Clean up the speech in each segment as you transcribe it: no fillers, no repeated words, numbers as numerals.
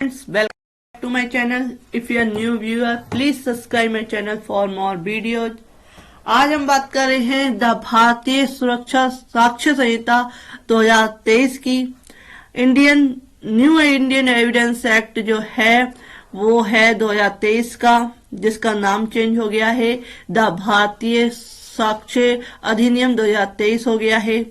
Friends, welcome back to my channel. If you are new viewer, please subscribe my channel for more videos. आज हम बात कर रहे हैं द भारतीय सुरक्षा साक्ष्य संहिता 2023 की। न्यू इंडियन एविडेंस एक्ट जो है वो है 2023 का, जिसका नाम चेंज हो गया है, द भारतीय साक्ष्य अधिनियम 2023 हो गया है।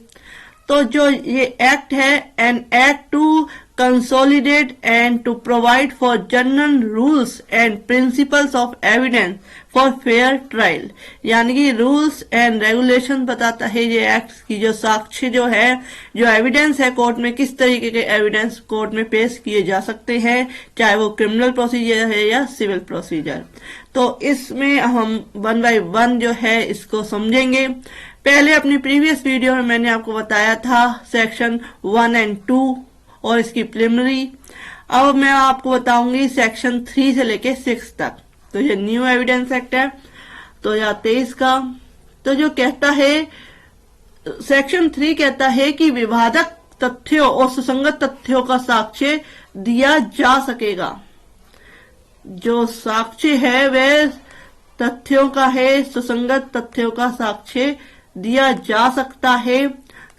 तो जो ये एक्ट है, an act to consolidate and to provide for general rules and principles of evidence for fair trial, यानी कि रूल्स एंड रेगुलेशन बताता है ये एक्ट की जो साक्ष्य जो है, जो एविडेंस है कोर्ट में, किस तरीके के एविडेंस कोर्ट में पेश किए जा सकते हैं, चाहे वो क्रिमिनल प्रोसीजर है या सिविल प्रोसीजर। तो इसमें हम 1 by 1 जो है इसको समझेंगे। पहले अपनी प्रीवियस वीडियो में मैंने आपको बताया था सेक्शन 1 and 2 और इसकी प्रिलिमिनरी। अब मैं आपको बताऊंगी सेक्शन 3 से लेके 6 तक। तो ये न्यू एविडेंस एक्ट है 2023 का। तो जो कहता है, सेक्शन 3 कहता है कि विवादक तथ्यों और सुसंगत तथ्यों का साक्ष्य दिया जा सकेगा। जो साक्ष्य है वह तथ्यों का है, सुसंगत तथ्यों का साक्ष्य दिया जा सकता है।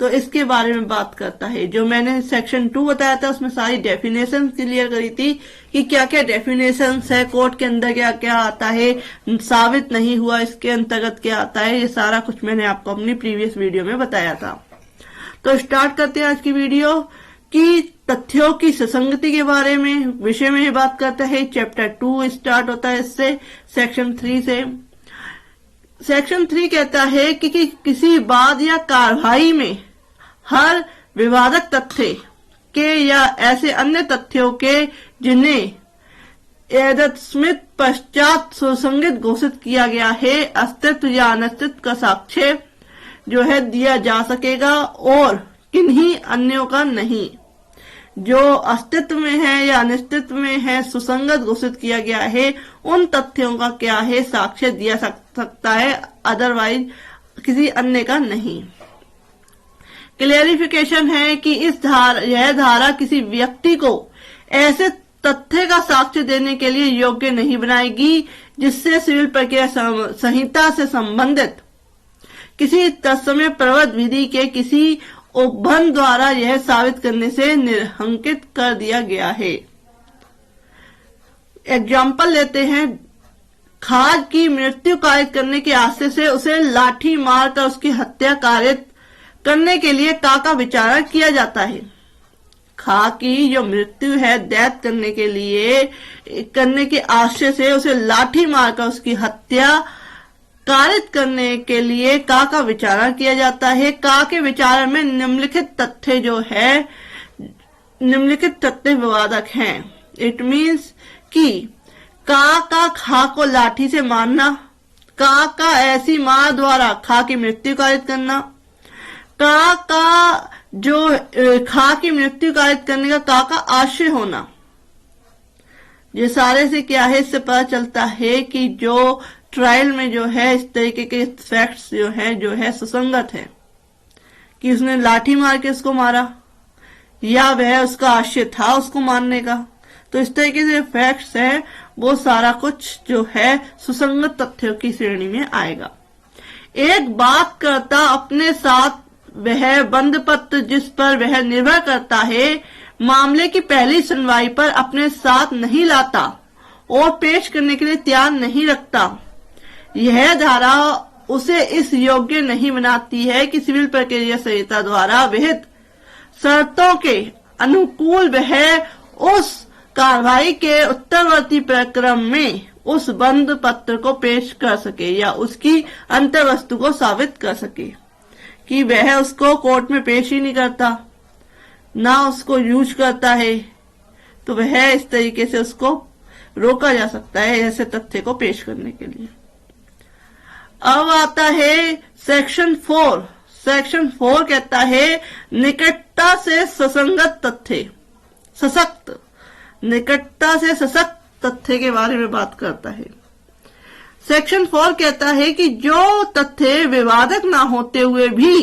तो इसके बारे में बात करता है। जो मैंने सेक्शन 2 बताया था उसमें सारी डेफिनेशन क्लियर करी थी कि क्या क्या डेफिनेशन है, कोर्ट के अंदर क्या क्या आता है, साबित नहीं हुआ इसके अंतर्गत क्या आता है, ये सारा कुछ मैंने आपको अपनी प्रीवियस वीडियो में बताया था। तो स्टार्ट करते हैं आज की वीडियो कि तथ्यों की सुसंगति के बारे में विषय में बात करता है। चैप्टर 2 स्टार्ट होता है इससे, सेक्शन 3 से। सेक्शन 3 कहता है कि किसी वाद या कार्रवाई में हर विवादक तथ्य के या ऐसे अन्य तथ्यों के जिन्हें एदस्मित पश्चात सुसंगत घोषित किया गया है, अस्तित्व या अनस्तित्व का साक्ष्य जो है दिया जा सकेगा और किन्हीं अन्यों का नहीं। जो अस्तित्व में है या अनिस्तित्व में है, सुसंगत घोषित किया गया है, उन तथ्यों का क्या है साक्ष्य दिया सकता है, अदरवाइज किसी अन्य का नहीं। क्लेरिफिकेशन है कि यह धारा किसी व्यक्ति को ऐसे तथ्य का साक्ष्य देने के लिए योग्य नहीं बनाएगी जिससे सिविल प्रक्रिया संहिता से संबंधित किसी तत्समय प्रवर्त विधि के किसी उपबंध द्वारा यह साबित करने से निरंकित कर दिया गया है। एग्जाम्पल लेते हैं। खाज की मृत्यु कारित करने के आशय से उसे लाठी मारकर उसकी हत्या कारित करने के लिए का विचारण किया जाता है। खा की जो मृत्यु है, डेथ करने के आशय से उसे लाठी मारकर उसकी हत्या कारित करने के लिए का विचारण किया जाता है। का के विचारण में निम्नलिखित तथ्य जो है, निम्नलिखित तथ्य विवादक हैं। इट मीन्स कि का खा को लाठी से मारना, का ऐसी मार द्वारा खा की मृत्यु कारित करना, का जो खा की मृत्यु कारित करने का आशय होना। ये सारे से क्या है, इससे पता चलता है कि जो ट्रायल में जो है इस तरीके के फैक्ट्स जो है सुसंगत है कि उसने लाठी मार के उसको मारा या वह उसका आशय था उसको मारने का। तो इस तरीके से फैक्ट्स है वो सारा कुछ जो है सुसंगत तथ्यों की श्रेणी में आएगा। एक बात करता अपने साथ वह बंद पत्र जिस पर वह निर्भर करता है मामले की पहली सुनवाई पर अपने साथ नहीं लाता और पेश करने के लिए तैयार नहीं रखता, यह धारा उसे इस योग्य नहीं बनाती है कि सिविल प्रक्रिया संहिता द्वारा विहित शर्तों के अनुकूल वह उस कार्रवाई के उत्तरवर्ती प्रक्रम में उस बंद पत्र को पेश कर सके या उसकी अंतर्वस्तु को साबित कर सके। कि वह उसको कोर्ट में पेश ही नहीं करता, ना उसको यूज करता है, तो वह इस तरीके से उसको रोका जा सकता है ऐसे तथ्य को पेश करने के लिए। अब आता है सेक्शन 4। सेक्शन 4 कहता है निकटता से ससंगत तथ्य, सशक्त, निकटता से सशक्त तथ्य के बारे में बात करता है। सेक्शन 4 कहता है कि जो तथ्य विवादक ना होते हुए भी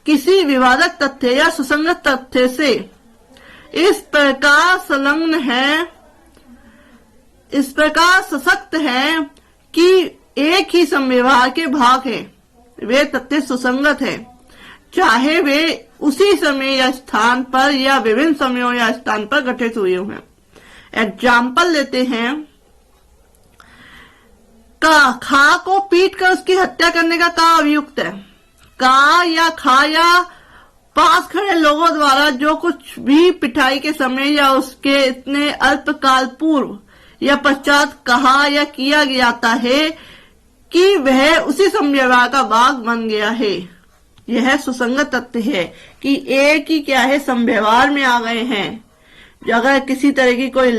किसी विवादक तथ्य या सुसंगत तथ्य से इस प्रकार संलग्न है, इस प्रकार सशक्त है कि एक ही संव्यवहार के भाग हैं। वे तथ्य सुसंगत है, चाहे वे उसी समय या स्थान पर या विभिन्न समयों या स्थान पर घटित हुए हों। एग्जाम्पल लेते हैं। खा को पीट कर उसकी हत्या करने का का अभियुक्त है। का या खा या पास खड़े लोगों द्वारा जो कुछ भी पिटाई के समय या उसके इतने अल्पकाल पूर्व या पश्चात कहा या किया जाता है कि वह उसी संव्यवहार का भाग बन गया है। यह सुसंगत तथ्य है कि एक ही क्या है संव्यवहार में आ गए हैं। अगर किसी तरह की कोई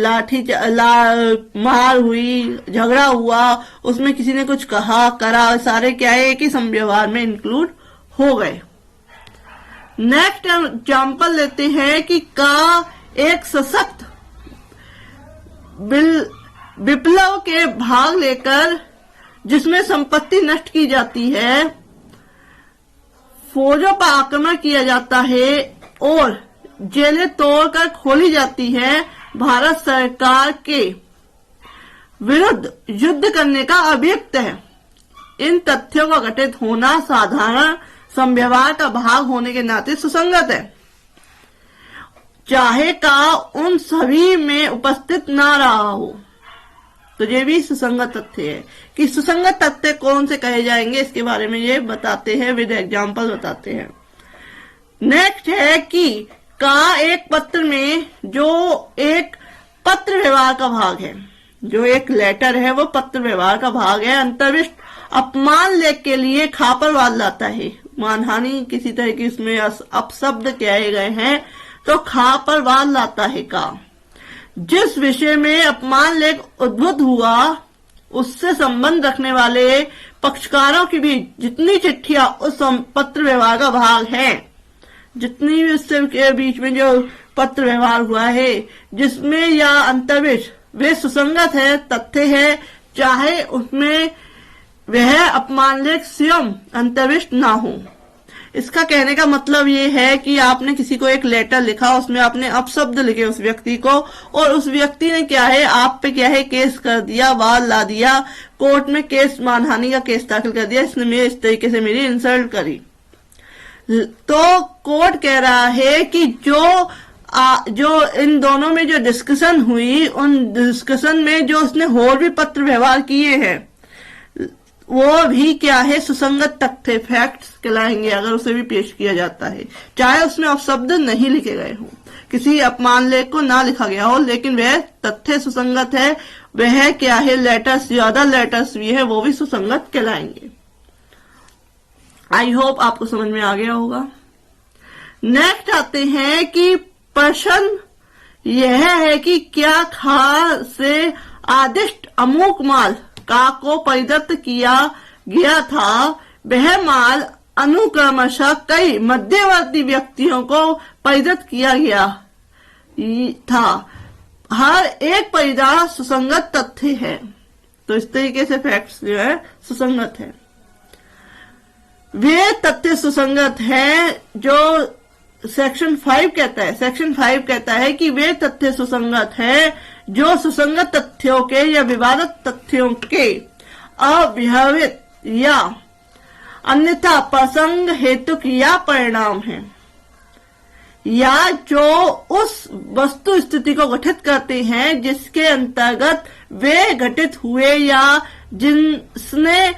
मार हुई, झगड़ा हुआ, उसमें किसी ने कुछ कहा करा, सारे क्या है एक ही संव्यवहार में इंक्लूड हो गए। नेक्स्ट एग्जाम्पल लेते हैं कि का एक सशक्त विप्लव के भाग लेकर जिसमें संपत्ति नष्ट की जाती है, फौजों पर आक्रमण किया जाता है और जेलें तोड़कर खोली जाती है, भारत सरकार के विरुद्ध युद्ध करने का अभियुक्त है। इन तथ्यों का घटित होना साधारण संव्यवहार का भाग होने के नाते सुसंगत है, चाहे का उन सभी में उपस्थित ना रहा हो। तो ये भी सुसंगत तथ्य है। कि सुसंगत तथ्य कौन से कहे जाएंगे इसके बारे में ये बताते हैं, विद एग्जाम्पल बताते हैं। नेक्स्ट है कि का एक पत्र में जो एक पत्र व्यवहार का भाग है, जो एक लेटर है वो पत्र व्यवहार का भाग है। अंतर्विष्ट अपमान लेख के लिए खा पर वाद लाता है, मानहानि किसी तरह की उसमें अपशब्द कहे गए हैं तो खा पर वाद लाता है का। जिस विषय में अपमान लेख उद्भूत हुआ उससे संबंध रखने वाले पक्षकारों की भी जितनी चिट्ठियां उस पत्र व्यवहार का भाग है, जितनी भी उससे बीच में जो पत्र व्यवहार हुआ है जिसमें या अंतर्विष वे सुसंगत है, तथ्य है, चाहे उसमें वह अपमान लेख स्वयं अंतर्विष्ट ना हो। इसका कहने का मतलब ये है कि आपने किसी को एक लेटर लिखा, उसमें आपने अपशब्द लिखे उस व्यक्ति को, और उस व्यक्ति ने क्या है आप पे क्या है केस कर दिया, वाद ला दिया, कोर्ट में केस मानहानि का केस दाखिल कर दिया, इसने मेरे इस तरीके से मेरी इंसल्ट करी। तो कोर्ट कह रहा है कि जो इन दोनों में जो डिस्कशन हुई, उन डिस्कशन में जो उसने और भी पत्र व्यवहार किए हैं वो भी क्या है सुसंगत तथ्य फैक्ट्स कहलाएंगे अगर उसे भी पेश किया जाता है, चाहे उसमें अपशब्द नहीं लिखे गए हों, किसी अपमान लेख को ना लिखा गया हो, लेकिन वह तथ्य सुसंगत है। वह क्या है लेटर्स, ज्यादा लेटर्स भी है वो भी सुसंगत कहलाएंगे। आई होप आपको समझ में आ गया होगा। नेक्स्ट आते हैं कि प्रश्न यह है कि क्या खा से आदिष्ट अमुक माल का को परिदत्त किया गया था, वह माल अनुक्रमशः कई मध्यवर्ती व्यक्तियों को परिदत्त किया गया था। हर एक परिदान सुसंगत तथ्य है। तो इस तरीके से फैक्ट्स जो है सुसंगत है। वे तथ्य सुसंगत है जो सेक्शन 5 कहता है। सेक्शन 5 कहता है कि वे तथ्य सुसंगत है जो सुसंगत तथ्यों के या विवादित तथ्यों के अव्यवहित या अन्यथा प्रसंग हेतु या परिणाम है, या जो उस वस्तु स्थिति को गठित करते हैं जिसके अंतर्गत वे घटित हुए या जिसने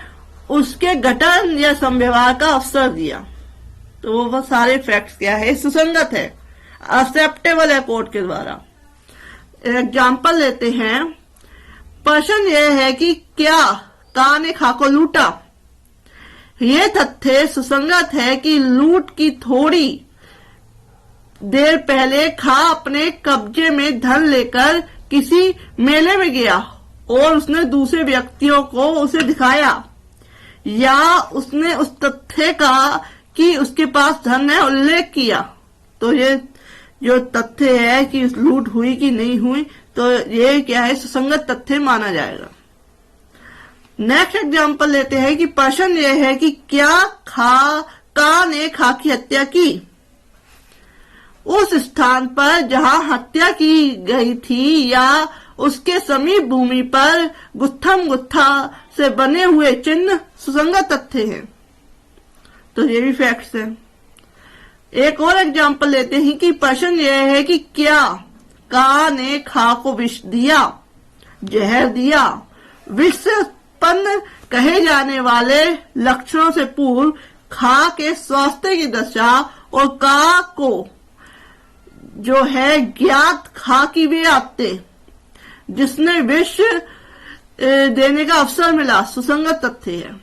उसके गठन या संव्यवहार का अवसर दिया। तो वो सारे फैक्ट्स क्या है सुसंगत है, एक्सेप्टेबल है कोर्ट के द्वारा। एग्जाम्पल लेते हैं। प्रश्न यह है कि क्या का ने खा को लूटा। ये तथ्य सुसंगत है कि लूट की थोड़ी देर पहले खा अपने कब्जे में धन लेकर किसी मेले में गया और उसने दूसरे व्यक्तियों को उसे दिखाया, या उसने उस तथ्य का कि उसके पास धन है उल्लेख किया। तो ये जो तथ्य है कि लूट हुई कि नहीं हुई, तो ये क्या है सुसंगत तथ्य माना जाएगा। नेक्स्ट एग्जांपल लेते हैं कि प्रश्न यह है कि क्या का ने खा की हत्या की। उस स्थान पर जहां हत्या की गई थी या उसके समीप भूमि पर गुत्थम गुत्था से बने हुए चिन्ह सुसंगत तथ्य हैं। तो ये भी फैक्ट्स है। एक और एग्जांपल लेते हैं कि प्रश्न यह है कि क्या का ने खा को विष दिया, जहर दिया। विष से उत्पन्न कहे जाने वाले लक्षणों से पूर्व खा के स्वास्थ्य की दशा और का को जो है ज्ञात खा की वे आते जिसने विष देने का अवसर मिला सुसंगत तथ्य है।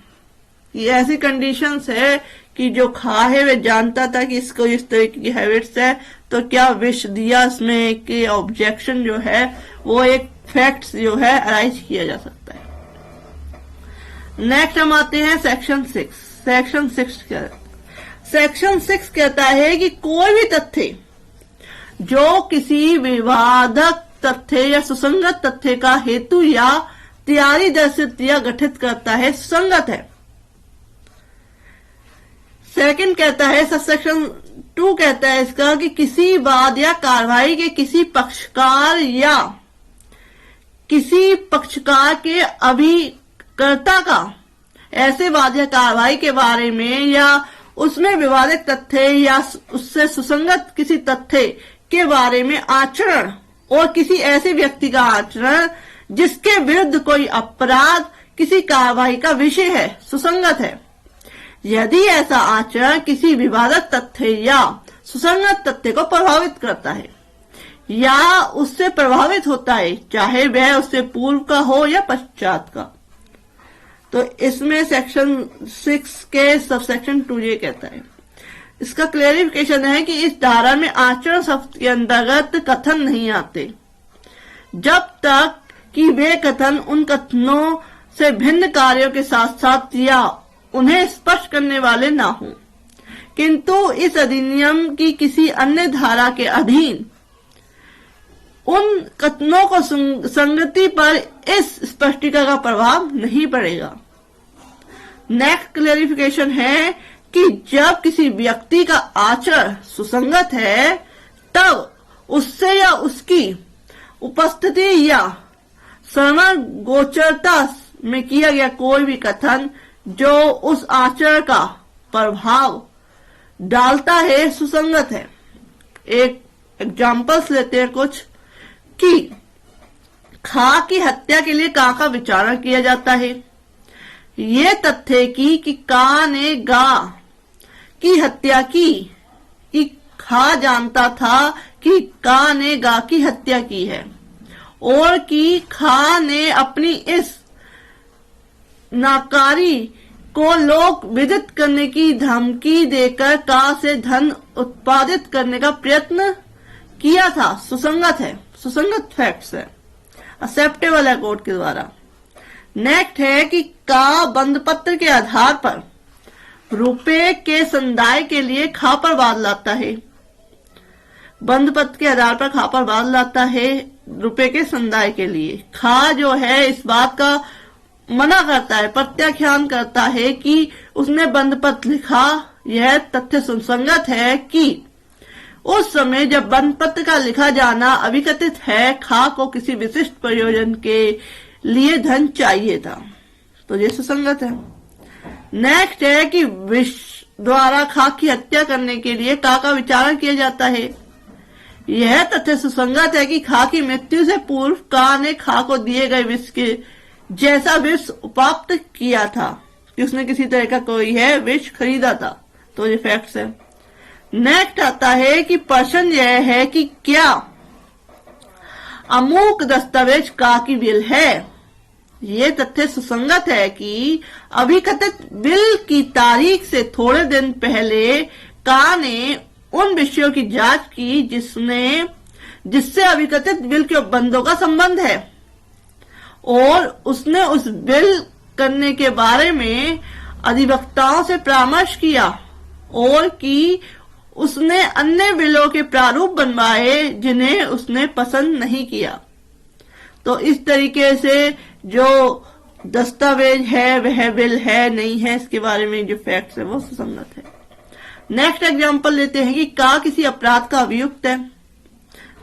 ये ऐसी कंडीशंस है कि जो खा है वे जानता था कि इसको इस तरीके की हैबिट्स है, तो क्या विष दिया, इसमें एक ऑब्जेक्शन जो है वो एक फैक्ट्स जो है अराइज किया जा सकता है। नेक्स्ट हम आते हैं सेक्शन 6। सेक्शन 6 कहता है कि कोई भी तथ्य जो किसी विवादक तथ्य या सुसंगत तथ्य का हेतु या तैयारी दर्शित या गठित करता है सुसंगत है। सेकंड कहता है सबसेक्शन 2 कहता है इसका कि किसी वाद या कार्रवाई के किसी पक्षकार या किसी पक्षकार के अभिकर्ता का ऐसे वाद या कार्रवाई के बारे में या उसमें विवादित तथ्य या उससे सुसंगत किसी तथ्य के बारे में आचरण और किसी ऐसे व्यक्ति का आचरण जिसके विरुद्ध कोई अपराध किसी कार्रवाई का विषय है सुसंगत है। यदि ऐसा आचरण किसी विवादक तथ्य या सुसंगत तथ्य को प्रभावित करता है या उससे प्रभावित होता है, चाहे वह उससे पूर्व का हो या पश्चात का। तो इसमें सेक्शन 6 के सबसेक्शन 2 ये कहता है। इसका क्लेरिफिकेशन है कि इस धारा में आचरण शब्द के अंतर्गत कथन नहीं आते जब तक कि वे कथन उन कथनों से भिन्न कार्यों के साथ साथ या उन्हें स्पष्ट करने वाले ना हों, किंतु इस अधिनियम की किसी अन्य धारा के अधीन उन कथनों को संगति पर इस स्पष्टीकरण का प्रभाव नहीं पड़ेगा। नेक्स्ट क्लेरिफिकेशन है कि जब किसी व्यक्ति का आचरण सुसंगत है तब उससे या उसकी उपस्थिति या श्रवण गोचरता में किया गया कोई भी कथन जो उस आचरण का प्रभाव डालता है सुसंगत है। एक एग्जाम्पल्स लेते हैं कुछ कि खा की हत्या के लिए का विचारण किया जाता है। ये तथ्य कि का ने गा की हत्या की कि खा जानता था कि का ने गा की हत्या की है और कि खा ने अपनी इस नाकारी को लोक विदित करने की धमकी देकर का से धन उत्पादित करने का प्रयत्न किया था सुसंगत है, सुसंगत फैक्ट्स है, एक्सेप्टेबल है कोर्ट के द्वारा। नेक्स्ट है कि का बंधपत्र के आधार पर रुपए के संदाय के लिए खा पर वाद लाता है। बंधपत्र के आधार पर खा पर वाद लाता है रुपए के संदाय के लिए। खा जो है इस बात का मना करता है, प्रत्याख्यान करता है कि उसने बंधपत्र लिखा। यह तथ्य सुसंगत है कि उस समय जब बंधपत्र का लिखा जाना अभिकथित है खा को किसी विशिष्ट प्रयोजन के लिए धन चाहिए था, तो ये सुसंगत है। नेक्स्ट है कि विष द्वारा खा की हत्या करने के लिए का विचारण किया जाता है। यह तथ्य सुसंगत है कि खा की मृत्यु से पूर्व का ने खा को दिए गए विष के जैसा विष प्राप्त किया था कि उसने किसी तरह का कोई है विष खरीदा था, तो ये फैक्ट्स है। नेक्स्ट आता है कि प्रश्न यह है कि क्या अमूक दस्तावेज का की बिल है। ये तथ्य सुसंगत है कि अभिकथित बिल की तारीख से थोड़े दिन पहले का ने उन विषयों की जांच की जिससे अभिकथित बिल के उपबंधों का संबंध है और उसने उस बिल करने के बारे में अधिवक्ताओं से परामर्श किया और कि उसने अन्य बिलों के प्रारूप बनवाए जिन्हें उसने पसंद नहीं किया। तो इस तरीके से जो दस्तावेज है वह बिल है नहीं है इसके बारे में जो फैक्ट्स है वो सुसंगत है। नेक्स्ट एग्जांपल लेते हैं कि का किसी अपराध का अभियुक्त है।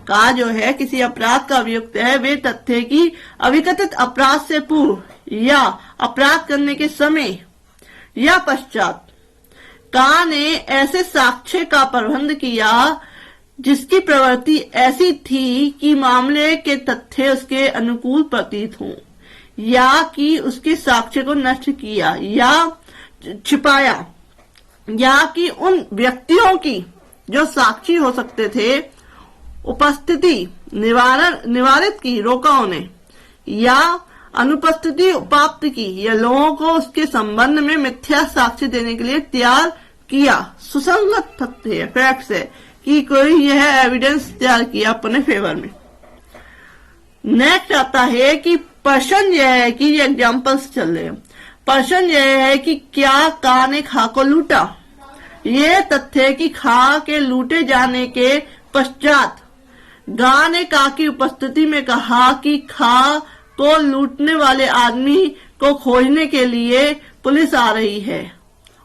का जो है किसी अपराध का अभियुक्त है वे तथ्य की अविकथित अपराध से पूर्व या अपराध करने के समय या पश्चात का ने ऐसे साक्ष्य का प्रबंध किया जिसकी प्रवृत्ति ऐसी थी कि मामले के तथ्य उसके अनुकूल प्रतीत हों, या कि उसके साक्ष्य को नष्ट किया या छिपाया, या कि उन व्यक्तियों की जो साक्षी हो सकते थे उपस्थिति निवारित की, रोका उन्हें, या अनुपस्थिति प्राप्त की, या लोगों को उसके संबंध में मिथ्या साक्ष्य देने के लिए तैयार किया। सुसंगत तथ्य है, फैक्ट्स है कि कोई यह एविडेंस तैयार किया अपने फेवर में। नेक्स्ट आता है कि प्रश्न यह है कि ये एग्जाम्पल्स चल रहे हैं। प्रश्न यह है कि क्या का ने खा को लूटा। ये तथ्य कि खा के लूटे जाने के पश्चात गा ने का की उपस्थिति में कहा कि खा को लूटने वाले आदमी को खोजने के लिए पुलिस आ रही है,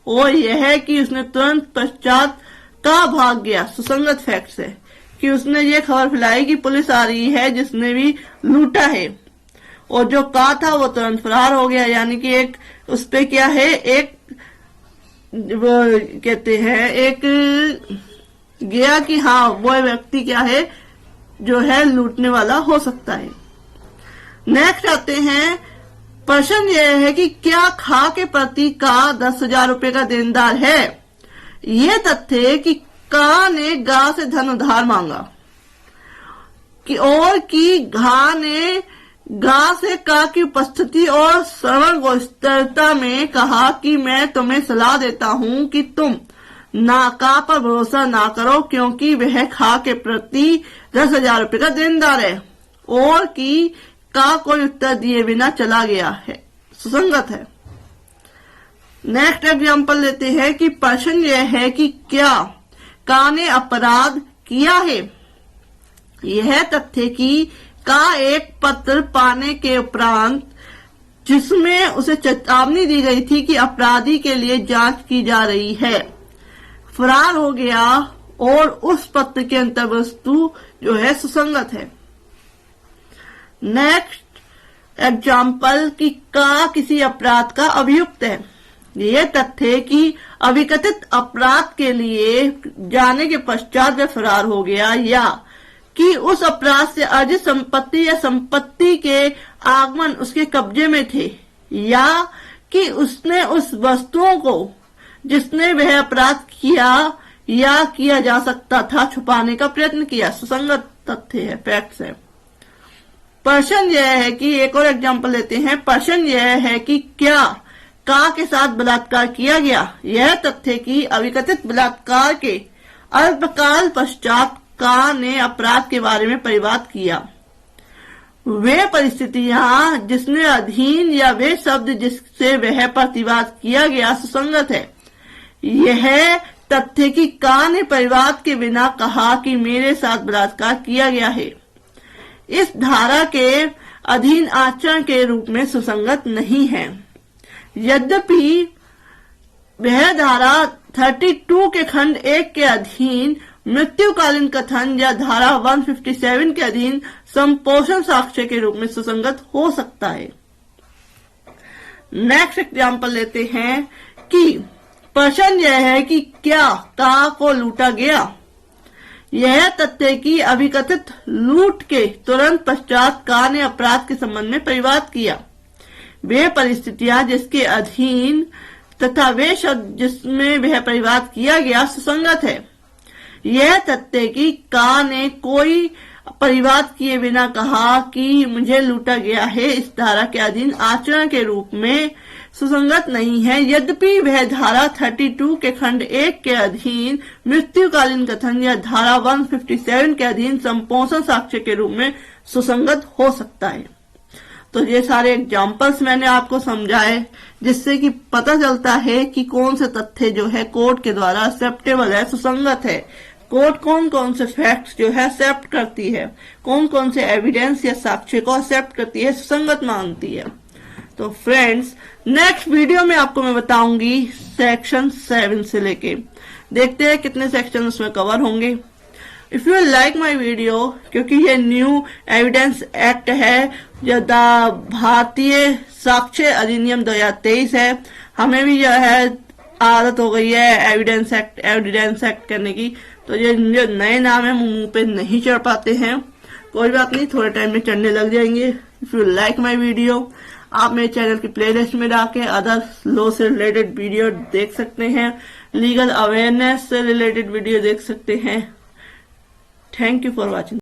और यह है कि उसने तुरंत पश्चात का भाग गया। सुसंगत फैक्ट्स है कि उसने ये खबर फैलाई कि पुलिस आ रही है जिसने भी लूटा है, और जो का था वो तुरंत फरार हो गया। यानी कि एक उस पे क्या है, एक वो कहते हैं एक गया कि हाँ वो व्यक्ति क्या है जो है लूटने वाला हो सकता है। नेक्स्ट आते हैं, प्रश्न यह है कि क्या खा के प्रति का 10,000 रुपए का देनदार है। ये तथ्य कि का ने गा से धन उधार मांगा और कि घा ने गा से का की उपस्थिति और श्रवण गोचरता में कहा कि मैं तुम्हें सलाह देता हूं कि तुम का पर भरोसा ना करो, क्योंकि वह खा के प्रति 10,000 रुपए का देनदार है, और कि का कोई उत्तर दिए बिना चला गया है। सुसंगत है। नेक्स्ट एग्जांपल लेते हैं कि प्रश्न यह है कि क्या का ने अपराध किया है। यह तथ्य कि का एक पत्र पाने के उपरांत जिसमें उसे चेतावनी दी गई थी कि अपराधी के लिए जांच की जा रही है, फरार हो गया, और उस पत्र के अंतर्वस्तु जो है सुसंगत है। नेक्स्ट एग्जाम्पल कि का किसी अपराध का अभियुक्त है। यह तथ्य कि अविकथित अपराध के लिए जाने के पश्चात वह फरार हो गया, या कि उस अपराध से अर्जित संपत्ति या संपत्ति के आगमन उसके कब्जे में थे, या कि उसने उस वस्तुओं को जिसने वह अपराध किया या किया जा सकता था छुपाने का प्रयत्न किया। सुसंगत तथ्य है, फैक्ट्स है। प्रश्न यह है कि एक और एग्जांपल लेते हैं। प्रश्न यह है कि क्या का के साथ बलात्कार किया गया। यह तथ्य कि अविकथित बलात्कार के अल्पकाल पश्चात का ने अपराध के बारे में परिवाद किया। वे परिस्थितियां जिसने अधीन या वे शब्द जिससे वह प्रतिवाद किया गया सुसंगत है। यह तथ्य कि का ने परिवाद के बिना कहा कि मेरे साथ बलात्कार किया गया है, इस धारा के अधीन आचरण के रूप में सुसंगत नहीं है। यद्यपि वह धारा 32 के खंड 1 के अधीन मृत्युकालीन कथन या धारा 157 के अधीन संपोषण साक्ष्य के रूप में सुसंगत हो सकता है। नेक्स्ट एग्जांपल लेते हैं कि प्रश्न यह है कि क्या का को लूटा गया। यह तथ्य कि अविकथित लूट के तुरंत पश्चात का ने अपराध के संबंध में परिवाद किया। वे परिस्थितियां जिसके अधीन तथा वे शब्द जिसमें वह परिवाद किया गया सुसंगत है। यह तथ्य कि का ने कोई परिवाद किए बिना कहा कि मुझे लूटा गया है, इस धारा के अधीन आचरण के रूप में सुसंगत नहीं है। यद्यपि वह धारा 32 के खंड 1 के अधीन मृत्युकालीन कथन या धारा 157 के अधीन संपोषण साक्ष्य के रूप में सुसंगत हो सकता है। तो ये सारे एग्जाम्पल्स मैंने आपको समझाए, जिससे कि पता चलता है कि कौन से तथ्य जो है कोर्ट के द्वारा एक्सेप्टेबल है, सुसंगत है। कोर्ट कौन कौन से फैक्ट्स जो है एक्सेप्ट करती है, कौन कौन से एविडेंस या साक्ष्य को एक्सेप्ट करती है, सुसंगत मानती है। तो फ्रेंड्स, नेक्स्ट वीडियो में आपको मैं बताऊंगी सेक्शन 7 से लेके, देखते हैं कितने सेक्शन उसमें कवर होंगे। If you like my video, क्योंकि ये न्यू एविडेंस एक्ट है जो द भारतीय साक्ष्य अधिनियम 2023 है, हमें भी जो है आदत हो गई है एविडेंस एक्ट करने की, तो ये जो नए नाम है मुंह पे नहीं चढ़ पाते हैं। कोई बात नहीं, थोड़े टाइम में चढ़ने लग जाएंगे। If you like my video, आप मेरे चैनल की प्लेलिस्ट में जाके अदर लॉ से रिलेटेड वीडियो देख सकते हैं, लीगल अवेयरनेस से रिलेटेड वीडियो देख सकते हैं। Thank you for watching.